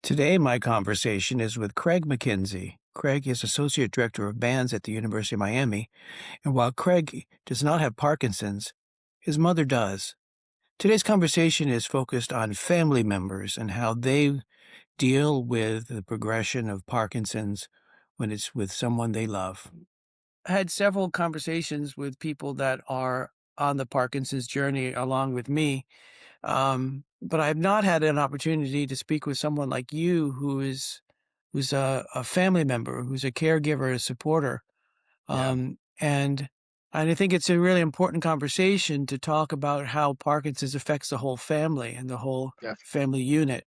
Today, my conversation is with Craig McKenzie. Craig is Associate Director of Bands at the University of Miami, and while Craig does not have Parkinson's, his mother does. Today's conversation is focused on family members and how they deal with the progression of Parkinson's when it's with someone they love. I had several conversations with people that are on the Parkinson's journey along with me, but I've not had an opportunity to speak with someone like you who's a family member, who's a caregiver, a supporter. Yeah. And I think it's a really important conversation to talk about how Parkinson's affects the whole family and the whole Yeah. family unit.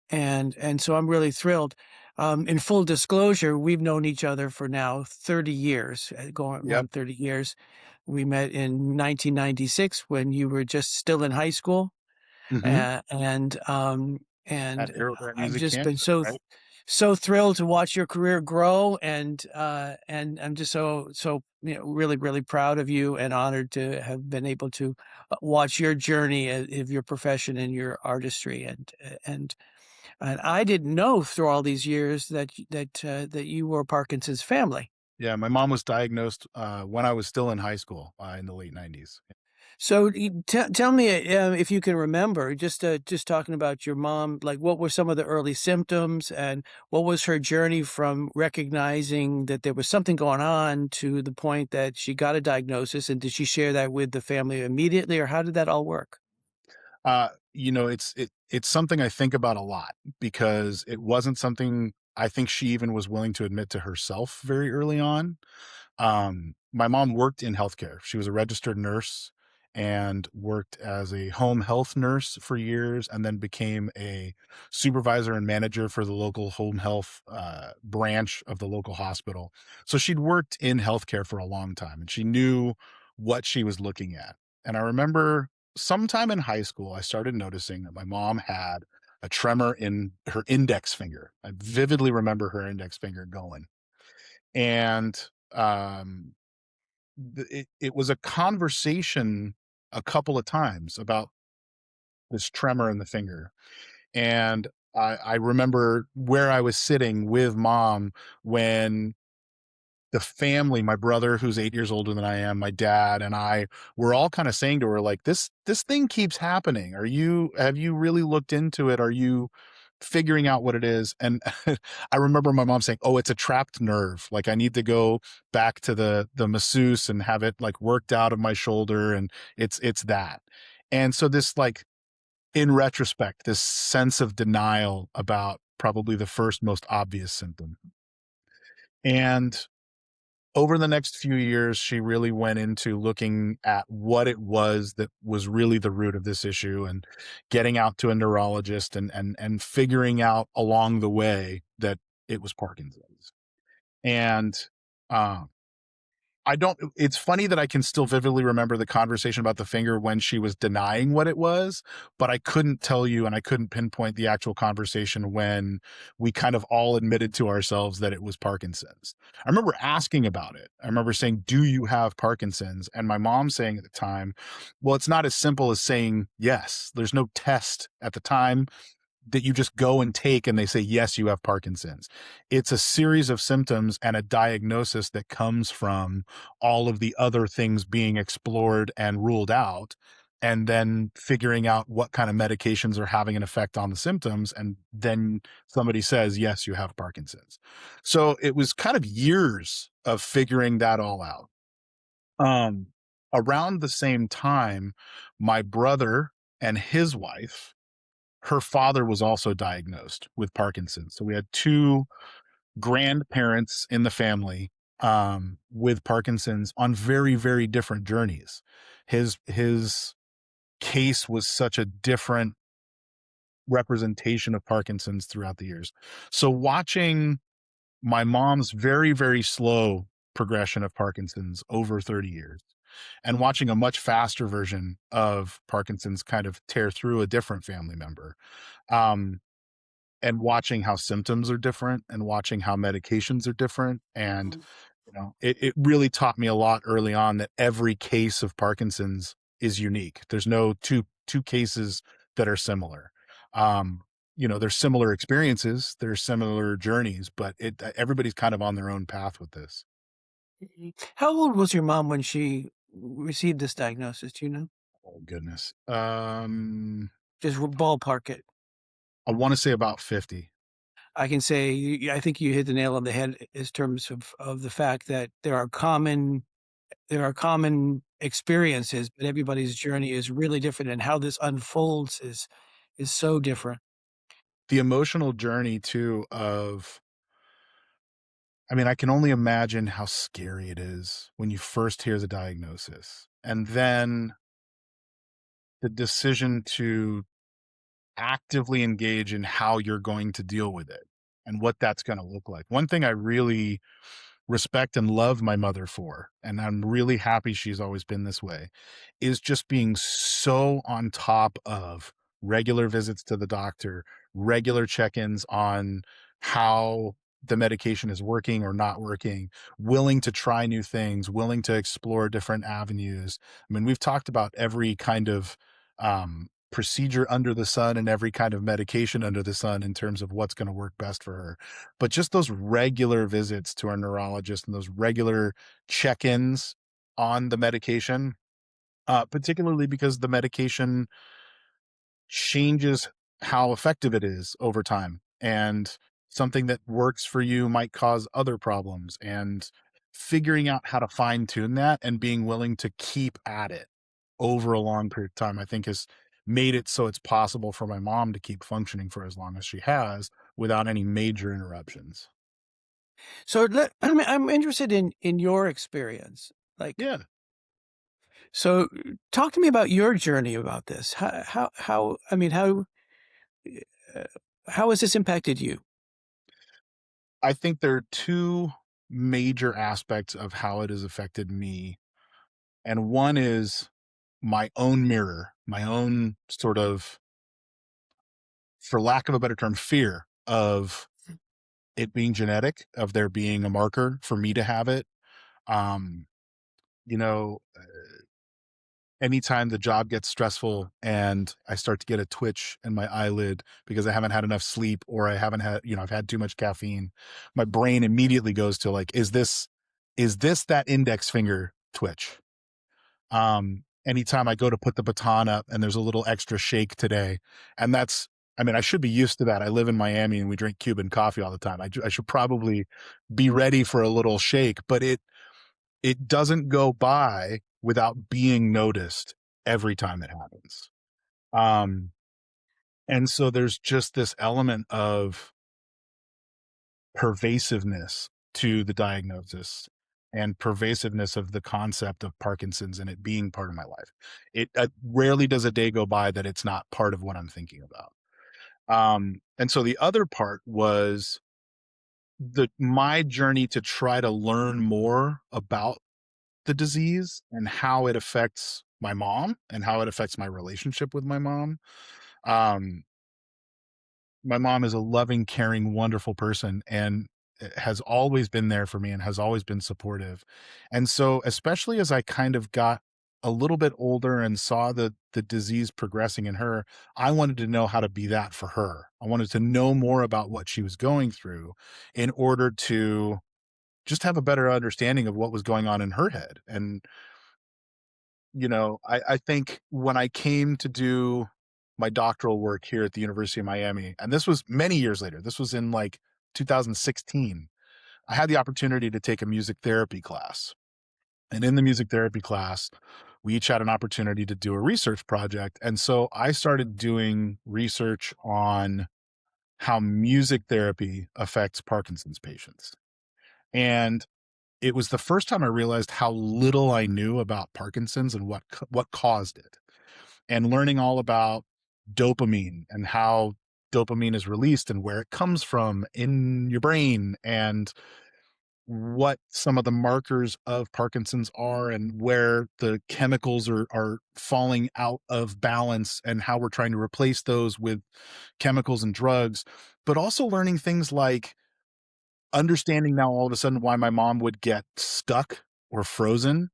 And so I'm really thrilled. In full disclosure, we've known each other for now 30 years, going Yep. on 30 years. We met in 1996 when you were just still in high school. Mhm. Uh, and, um, At and Arrowhead I've Music just Camp, been so right? so thrilled to watch your career grow, and I'm just so really really proud of you and honored to have been able to watch your journey of your profession and your artistry and I didn't know through all these years that you were Parkinson's family. Yeah, my mom was diagnosed, when I was still in high school, in the late '90s. So tell me if you can remember, just talking about your mom, like what were some of the early symptoms and what was her journey from recognizing that there was something going on to the point that she got a diagnosis, and did she share that with the family immediately, or how did that all work? It's something I think about a lot because it wasn't something I think she even was willing to admit to herself very early on. My mom worked in healthcare. She was a registered nurse and worked as a home health nurse for years and then became a supervisor and manager for the local home health branch of the local hospital. So she'd worked in healthcare for a long time and she knew what she was looking at. And I remember sometime in high school, I started noticing that my mom had a tremor in her index finger. I vividly remember her index finger going. And um, it was a conversation a couple of times about this tremor in the finger. And I remember where I was sitting with mom when the family, my brother who's 8 years older than I am, my dad and I were all kinda saying to her, like, "This thing keeps happening. Have you really looked into it? Are you figuring out what it is?" And I remember my mom saying, "Oh, it's a trapped nerve. Like, I need to go back to the masseuse and have it, like, worked out of my shoulder, and it's that." And so this, like, in retrospect, this sense of denial about probably the first most obvious symptom. And over the next few years, she really went into looking at what it was that was really the root of this issue and getting out to a neurologist and figuring out along the way that it was Parkinson's. And, um, I don't it's funny that I can still vividly remember the conversation about the finger when she was denying what it was, but I couldn't tell you and I couldn't pinpoint the actual conversation when we kind of all admitted to ourselves that it was Parkinson's. I remember asking about it. I remember saying, "Do you have Parkinson's?" And my mom saying at the time, "Well, it's not as simple as saying yes. There's no test at the time that you just go and take and they say, yes, you have Parkinson's. It's a series of symptoms and a diagnosis that comes from all of the other things being explored and ruled out, and then figuring out what kind of medications are having an effect on the symptoms. And then somebody says, yes, you have Parkinson's." So it was kind of years of figuring that all out. Um, Around the same time, my brother and his wife, her father was also diagnosed with Parkinson's. So we had 2 grandparents in the family, with Parkinson's on very, very different journeys. His case was such a different representation of Parkinson's throughout the years. So watching my mom's very, very slow progression of Parkinson's over 30 years and watching a much faster version of Parkinson's kind of tear through a different family member, um, and watching how symptoms are different and watching how medications are different. And, it really taught me a lot early on that every case of Parkinson's is unique. There's no two cases that are similar. Um, there's similar experiences, there's similar journeys, but everybody's kind of on their own path with this. Mhm. How old was your mom when she received this diagnosis? Do you know? Oh goodness. Just ballpark it. I want to say about 50. I can say I think you hit the nail on the head in terms of the fact that there are common experiences, but everybody's journey is really different, and how this unfolds is so different. The emotional journey too of I mean, I can only imagine how scary it is when you first hear the diagnosis. And then the decision to actively engage in how you're going to deal with it and what that's going to look like. One thing I really respect and love my mother for, and I'm really happy she's always been this way, is just being so on top of regular visits to the doctor, regular check-ins on how the medication is working or not working, willing to try new things, willing to explore different avenues. I mean, we've talked about every kind of procedure under the sun and every kind of medication under the sun in terms of what's going to work best for her. But just those regular visits to our neurologist and those regular check-ins on the medication, particularly because the medication changes how effective it is over time. And something that works for you might cause other problems. And figuring out how to fine tune that and being willing to keep at it over a long period of time, I think has made it so it's possible for my mom to keep functioning for as long as she has without any major interruptions. So I'm interested in your experience. Like, Yeah. so talk to me about your journey about this. How I mean, uh, how has this impacted you? I think there are two major aspects of how it has affected me. And one is my own mirror, my own sort of, for lack of a better term, fear of it being genetic, of there being a marker for me to have it. Um, you know, Anytime the job gets stressful and I start to get a twitch in my eyelid because I haven't had enough sleep or I haven't had, I've had too much caffeine, my brain immediately goes to like, is this that index finger twitch? Anytime I go to put the baton up and there's a little extra shake today, and I mean, I should be used to that. I live in Miami and we drink Cuban coffee all the time. I should probably be ready for a little shake, but it doesn't go by without being noticed every time it happens. Um, and so there's just this element of pervasiveness to the diagnosis and pervasiveness of the concept of Parkinson's and it being part of my life. It rarely does a day go by that it's not part of what I'm thinking about. And so the other part was my journey to try to learn more about the disease and how it affects my mom and how it affects my relationship with my mom. Um, my mom is a loving, caring, wonderful person and has always been there for me and has always been supportive. And so, especially as I kind of got a little bit older and saw the disease progressing in her, I wanted to know how to be that for her. I wanted to know more about what she was going through in order to just have a better understanding of what was going on in her head. And I think when I came to do my doctoral work here at the University of Miami, and this was many years later, this was in like 2016, I had the opportunity to take a music therapy class. And in the music therapy class, we each had an opportunity to do a research project. And so I started doing research on how music therapy affects Parkinson's patients. And it was the first time I realized how little I knew about Parkinson's and what caused it, and learning all about dopamine and how dopamine is released and where it comes from in your brain and what some of the markers of Parkinson's are and where the chemicals are falling out of balance and how we're trying to replace those with chemicals and drugs, but also learning things like understanding now all of a sudden why my mom would get stuck or frozen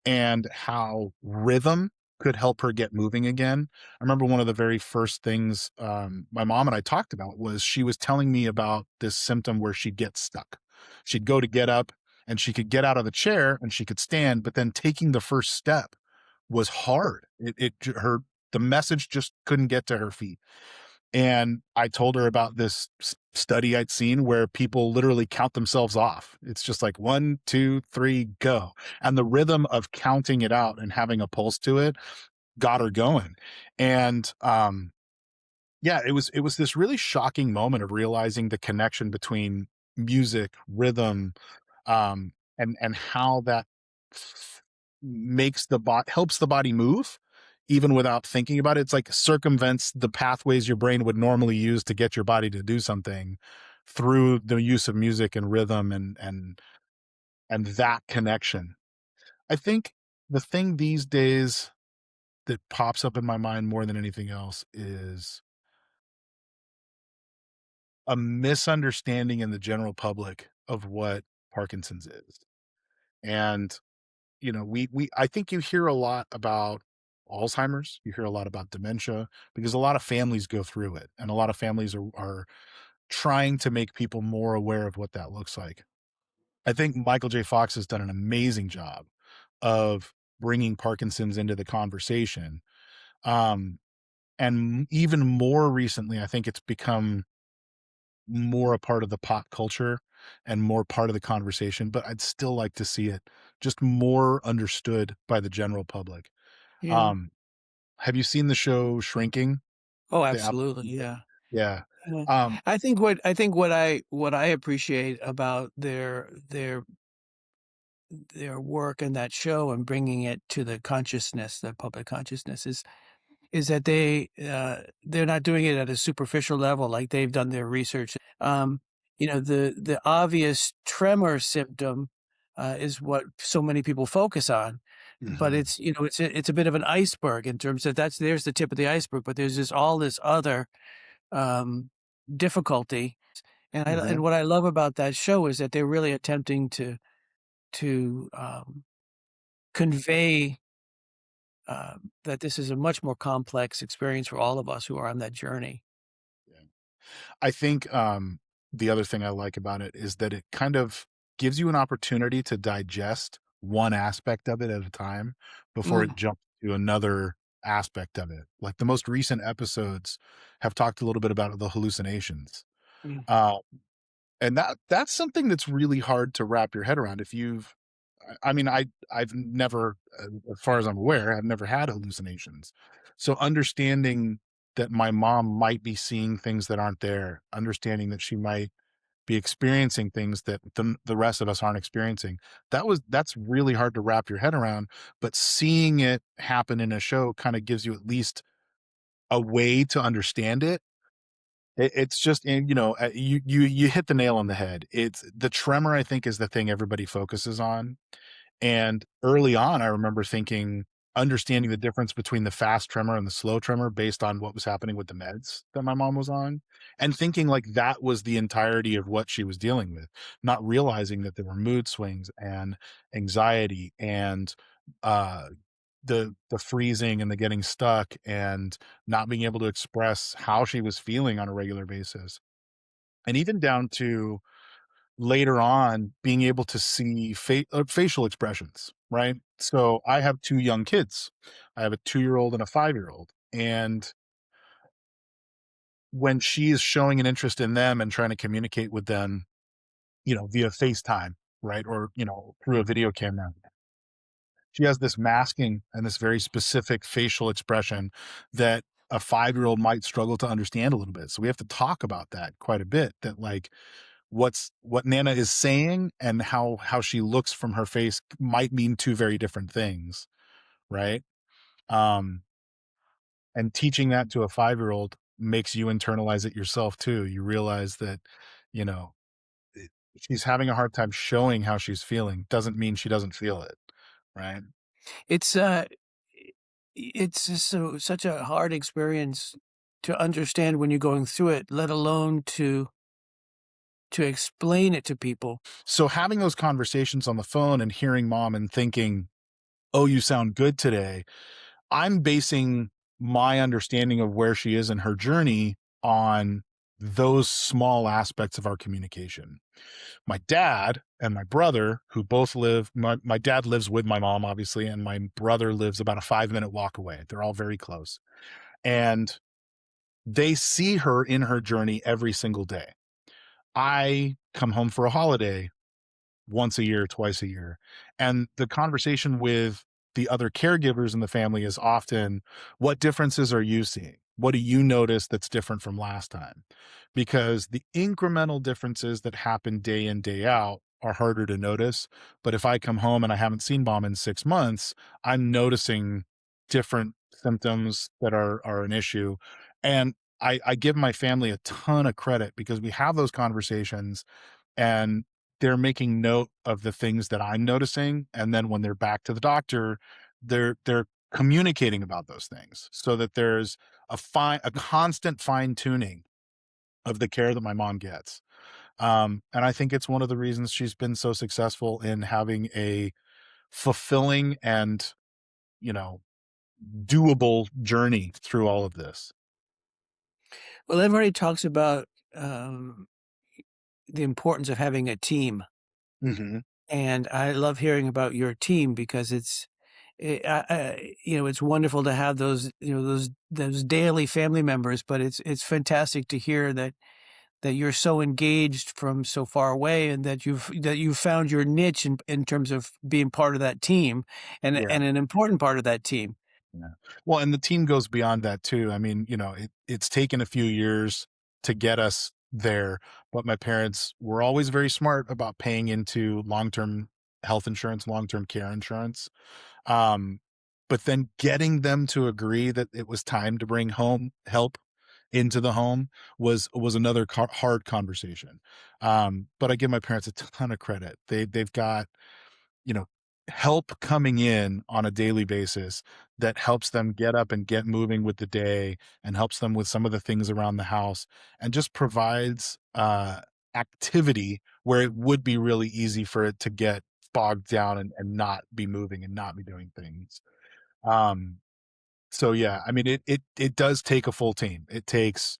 and how rhythm could help her get moving again. I remember one of the very first things, my mom and I talked about was she was telling me about this symptom where she'd get stuck. She'd go to get up and she could get out of the chair and she could stand, but then taking the first step was hard. Her the message just couldn't get to her feet. And I told her about this study I'd seen where people literally count themselves off. It's just like 1, 2, 3, go. And the rhythm of counting it out and having a pulse to it got her going. And yeah, it was this really shocking moment of realizing the connection between music, rhythm, and how that makes the body helps the body move even without thinking about it. It's like circumvents the pathways your brain would normally use to get your body to do something through the use of music and rhythm and that connection. I think the thing these days that pops up in my mind more than anything else is a misunderstanding in the general public of what Parkinson's is. And we I think you hear a lot about Alzheimer's, you hear a lot about dementia because a lot of families go through it and a lot of families are trying to make people more aware of what that looks like. I think Michael J. Fox has done an amazing job of bringing Parkinson's into the conversation. Um, and even more recently, I think it's become more a part of the pop culture and more part of the conversation, but I'd still like to see it just more understood by the general public. Yeah. Um, have you seen the show Shrinking? Oh, The Apple absolutely. Yeah. Yeah. Yeah. Um, I think what I appreciate about their work in that show and bringing it to the consciousness, the public consciousness is that they're not doing it at a superficial level like they've done their research. The obvious tremor symptom is what so many people focus on, but mhm, it's a bit of an iceberg in terms of there's the tip of the iceberg, but there's all this other um, difficulty. And mhm. what I love about that show is that they're really attempting to convey that this is a much more complex experience for all of us who are on that journey. Yeah. I think, the other thing I like about it is that it kind of gives you an opportunity to digest one aspect of it at a time before it Mm, jumps to another aspect of it. Like, the most recent episodes have talked a little bit about the hallucinations. mm, Uh, and that's something that's really hard to wrap your head around if you've I mean, I've never, as far as I'm aware, I've never had hallucinations. So understanding that my mom might be seeing things that aren't there, understanding that she might be experiencing things that the rest of us aren't experiencing. That's really hard to wrap your head around, but seeing it happen in a show kind of gives you at least a way to understand it. It's just, and you hit the nail on the head. It's the tremor, I think, is the thing everybody focuses on. And early on, I remember understanding the difference between the fast tremor and the slow tremor based on what was happening with the meds that my mom was on, and thinking like that was the entirety of what she was dealing with, not realizing that there were mood swings and anxiety and uh, the freezing and the getting stuck and not being able to express how she was feeling on a regular basis, and even down to later on being able to see facial expressions, right? So I have 2 young kids. I have a 2-year-old and a 5-year-old, and when she is showing an interest in them and trying to communicate with them, via FaceTime, right? Or, through a video camera, she has this masking and this very specific facial expression that a 5-year-old might struggle to understand a little bit. So we have to talk about that quite a bit, that, like, what Nana is saying and how she looks from her face might mean 2 very different things, right? Um, and teaching that to a 5-year-old makes you internalize it yourself too. You realize that, you know, it she's having a hard time showing how she's feeling, doesn't mean she doesn't feel it, right? It's it's just such a hard experience to understand when you're going through it, let alone to explain it to people. So having those conversations on the phone and hearing mom and thinking, "Oh, you sound good today," I'm basing my understanding of where she is in her journey on those small aspects of our communication. My dad and my brother, who both live, my dad lives with my mom, obviously, and my brother lives about a 5-minute walk away. They're all very close. And they see her in her journey every single day. I come home for a holiday once a year, twice a year. And the conversation with the other caregivers in the family is often, what differences are you seeing? What do you notice that's different from last time? Because the incremental differences that happen day in, day out are harder to notice. But if I come home and I haven't seen mom in 6 months, I'm noticing different symptoms that are an issue. And I give my family a ton of credit because we have those conversations and they're making note of the things that I'm noticing, and then when they're back to the doctor, they're communicating about those things so that there's a constant fine-tuning of the care that my mom gets. And I think it's one of the reasons she's been so successful in having a fulfilling and, you know, doable journey through all of this. Well, everybody talks about um, the importance of having a team, Mhm. and I love hearing about your team because it's wonderful to have those, those daily family members. But it's fantastic to hear that you're so engaged from so far away, and that you've found your niche in terms of being part of that team, Yeah. and an important part of that team. Yeah. Well, and the team goes beyond that too. I mean, it's taken a few years to get us there, but my parents were always very smart about paying into long-term health insurance, long-term care insurance. Um, but then getting them to agree that it was time to bring home help into the home was another hard conversation. But I give my parents a ton of credit. They've got, you know, help coming in on a daily basis that helps them get up and get moving with the day and helps them with some of the things around the house and just provides activity where it would be really easy for it to get bogged down and not be moving and not be doing things. Um, so yeah, I mean it does take a full team. It takes,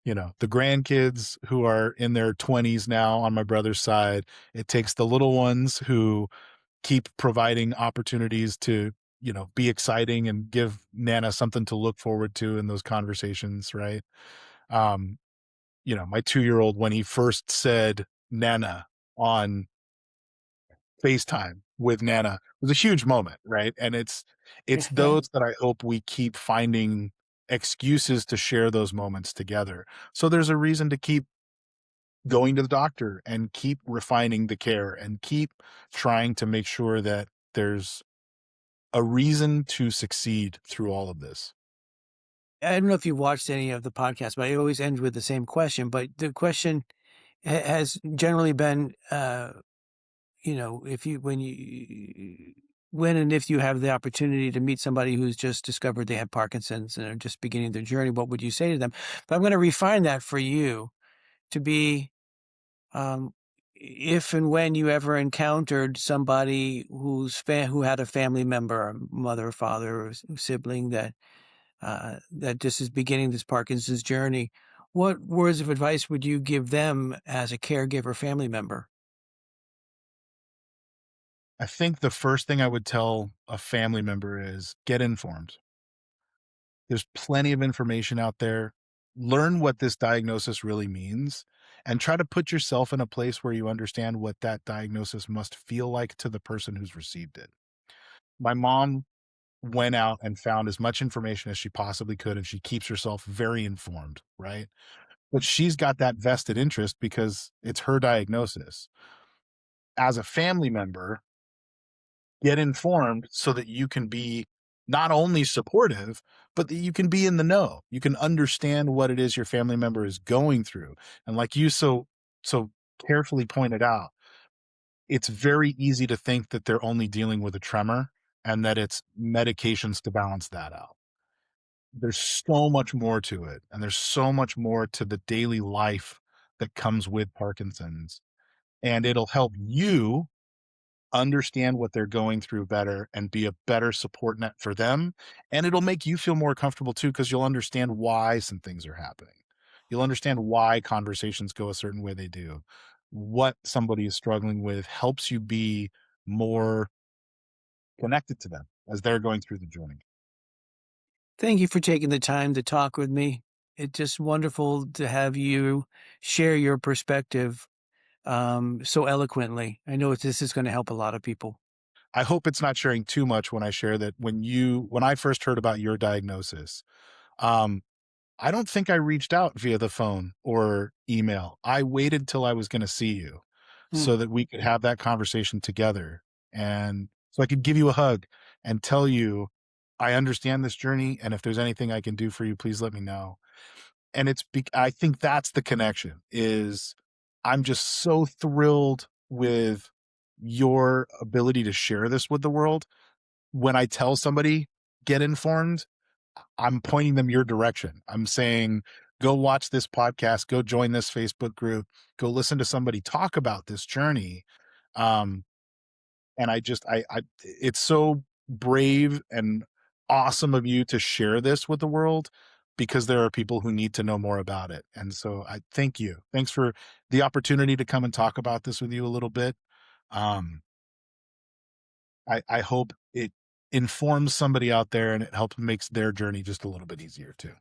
the grandkids who are in their 20s now on my brother's side. It takes the little ones who keep providing opportunities to, be exciting and give Nana something to look forward to in those conversations, right? Um, my 2-year-old, when he first said Nana on FaceTime with Nana, was a huge moment, right? And it's those that I hope we keep finding excuses to share those moments together. So there's a reason to keep going to the doctor and keep refining the care and keep trying to make sure that there's a reason to succeed through all of this. I don't know if you've watched any of the podcasts, but I always end with the same question. But the question has generally been, if you when and if you have the opportunity to meet somebody who's just discovered they have Parkinson's and are just beginning their journey, what would you say to them? But I'm going to refine that for you to be, um, if and when you ever encountered somebody who had a family member, a mother, father, or sibling that just is beginning this Parkinson's journey, what words of advice would you give them as a caregiver family member? I think the first thing I would tell a family member is get informed. There's plenty of information out there. Learn what this diagnosis really means and try to put yourself in a place where you understand what that diagnosis must feel like to the person who's received it. My mom went out and found as much information as she possibly could, and she keeps herself very informed, right? But she's got that vested interest because it's her diagnosis. As a family member, get informed so that you can be not only supportive, but that you can be in the know. You can understand what it is your family member is going through. And like you so carefully pointed out, it's very easy to think that they're only dealing with a tremor and that it's medications to balance that out. There's so much more to it, and there's so much more to the daily life that comes with Parkinson's, and it'll help you understand what they're going through better and be a better support net for them. And it'll make you feel more comfortable too, because you'll understand why some things are happening. You'll understand why conversations go a certain way they do. What somebody is struggling with helps you be more connected to them as they're going through the journey. Thank you for taking the time to talk with me. It's just wonderful to have you share your perspective so eloquently. I know this is going to help a lot of people. I hope it's not sharing too much when I share that when I first heard about your diagnosis, um, I don't think I reached out via the phone or email. I waited till I was gonna see you Mm. so that we could have that conversation together, and so I could give you a hug and tell you, "I understand this journey, and if there's anything I can do for you, please let me know." And I think that's the connection, is I'm just so thrilled with your ability to share this with the world. When I tell somebody, "Get informed," I'm pointing them your direction. I'm saying, "Go watch this podcast, go join this Facebook group, go listen to somebody talk about this journey." Um, and I it's so brave and awesome of you to share this with the world, because there are people who need to know more about it. And so I thank you. Thanks for the opportunity to come and talk about this with you a little bit. Um, I hope it informs somebody out there and it helps makes their journey just a little bit easier too.